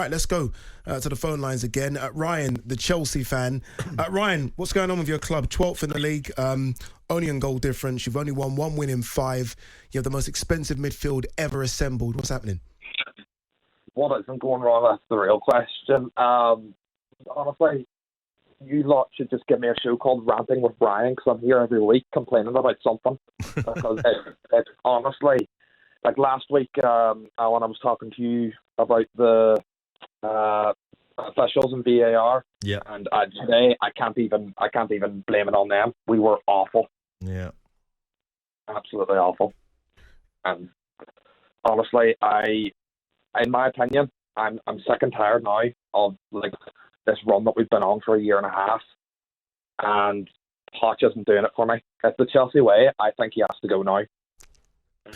Right, let's go to the phone lines again. Ryan, the Chelsea fan. Ryan, what's going on with your club? 12th in the league, only on goal difference. You've only won 1 win in 5. You have the most expensive midfield ever assembled. What's happening? What isn't going wrong? That's the real question. Honestly, you lot should just give me a show called Ranting with Brian, because I'm here every week complaining about something. Because it's honestly, like last week when I was talking to you about the officials in VAR, yeah, and today I can't even blame it on them. We were awful. Yeah, absolutely awful. And honestly, in my opinion, I'm sick and tired now of like this run that we've been on for a year and a half, and Poch isn't doing it for me. It's the Chelsea way. I think he has to go now, in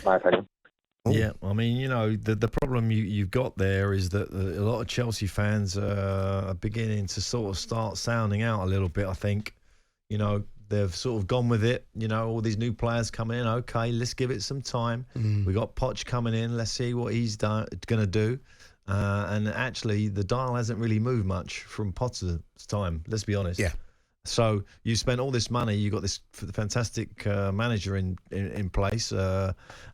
my opinion. Yeah, I mean, you know, the problem you've got there is that a lot of Chelsea fans are beginning to sort of start sounding out a little bit, I think. You know, they've sort of gone with it. You know, all these new players coming in. Okay, let's give it some time. We got Poch coming in. Let's see what he's going to do. And actually, the dial hasn't really moved much from Potter's time, let's be honest. Yeah. So you spent all this money, you got this fantastic manager in place,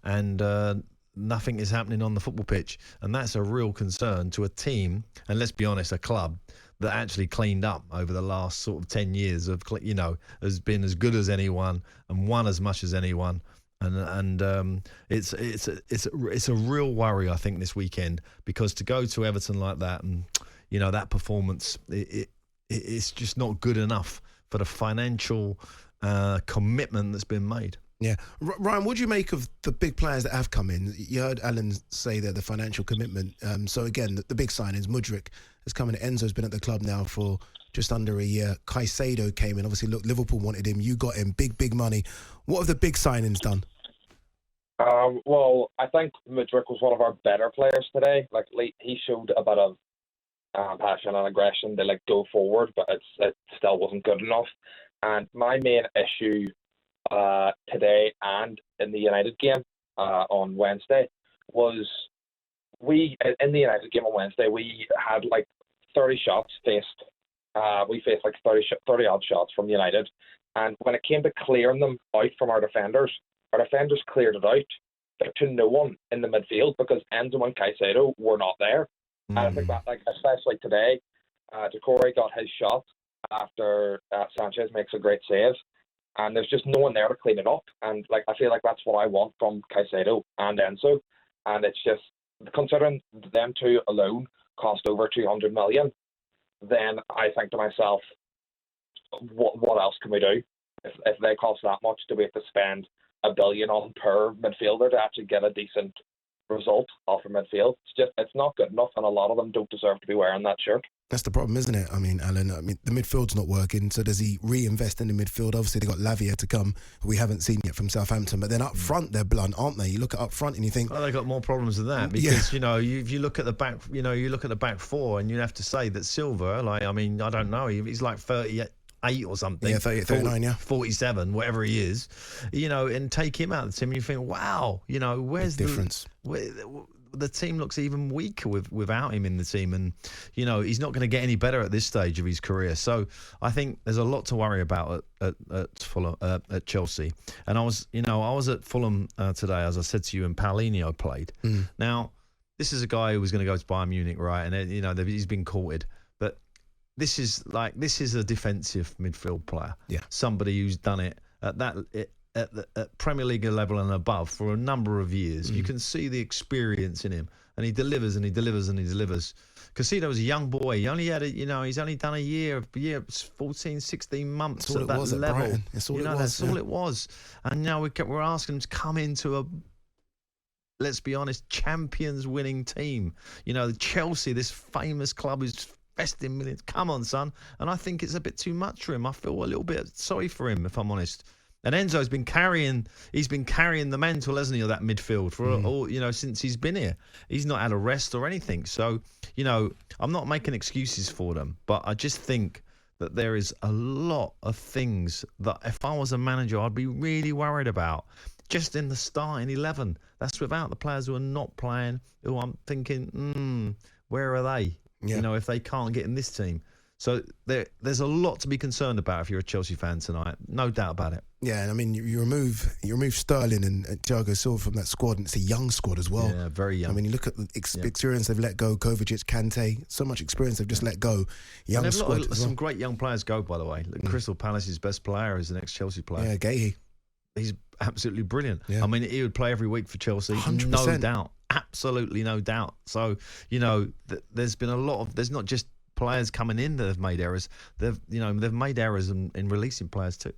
and nothing is happening on the football pitch. And that's a real concern to a team, and let's be honest, a club that actually cleaned up over the last sort of 10 years of, you know, has been as good as anyone and won as much as anyone. And it's a real worry, I think, this weekend, because to go to Everton like that and, you know, that performance, it's just not good enough for the financial commitment that's been made. Yeah. Ryan, what do you make of the big players that have come in? You heard Alan say that the financial commitment. So again, the big signings, Mudryk has come in. Enzo's been at the club now for just under a year. Caicedo came in. Obviously, look, Liverpool wanted him. You got him. Big money. What have the big signings done? Well, I think Mudryk was one of our better players today. Like, he showed a bit of passion and aggression to go forward, but it still wasn't good enough. And my main issue today and in the United game on Wednesday was in the United game on Wednesday we had 30 shots faced. We faced 30 odd shots from United, and when it came to clearing them out from our defenders cleared it out to no one in the midfield because Enzo and Caicedo were not there. And I think that, especially today, Decore got his shot after Sanchez makes a great save, and there's just no one there to clean it up. And I feel like that's what I want from Caicedo and Enzo. And it's just, considering them two alone cost over 200 million, then I think to myself, what else can we do? If they cost that much, do we have to spend $1 billion on per midfielder to actually get a decent result off of midfield? It's not good enough, and a lot of them don't deserve to be wearing that shirt. That's the problem, isn't it? I mean, Alan, the midfield's not working, so does he reinvest in the midfield? Obviously, they got Lavia to come, who we haven't seen yet from Southampton, but then up front, they're blunt, aren't they? You look at up front and you think... Well, they've got more problems than that, because, you know, if you look at the back, you know, you look at the back four, and you have to say that Silva, I don't know, he's 38 or something. Yeah, 38, 39, 47, whatever he is, you know, and take him out of the team and you think, wow, you know, where's the difference? The team looks even weaker without him in the team, and you know he's not going to get any better at this stage of his career. So I think there's a lot to worry about at Fulham, at Chelsea. And I was at Fulham today, as I said to you, and Paulinho played. Now this is a guy who was going to go to Bayern Munich, right? And you know he's been courted, but this is a defensive midfield player. Yeah, somebody who's done it at that. At Premier League level and above for a number of years. You can see the experience in him, and he delivers and he delivers and he delivers. Caicedo was a young boy. He only had he's only done a year, 14, 16 months at that level. That's all all it was. And now we're asking him to come into a, let's be honest, champions winning team. You know, Chelsea, this famous club who's investing millions. Come on, son. And I think it's a bit too much for him. I feel a little bit sorry for him, if I'm honest. And Enzo's been carrying the mantle, hasn't he, of that midfield for all, you know, since he's been here. He's not had a rest or anything. So, you know, I'm not making excuses for them, but I just think that there is a lot of things that if I was a manager, I'd be really worried about. Just in the starting 11. That's without the players who are not playing, who I'm thinking, where are they? Yeah. You know, if they can't get in this team. So there's a lot to be concerned about if you're a Chelsea fan tonight. No doubt about it. Yeah, and I mean, you remove Sterling and Thiago Silva from that squad, and it's a young squad as well. Yeah, very young. I mean, you look at the experience they've let go. Kovacic, Kante, so much experience they've just let go. Young squad. Some great young players go, by the way. Crystal Palace's best player is the next Chelsea player. Yeah, Gahey. He's absolutely brilliant. Yeah. I mean, he would play every week for Chelsea. 100%. No doubt. Absolutely no doubt. So, you know, there's been a lot of... There's not just players coming in that have made errors. They've made errors in releasing players too.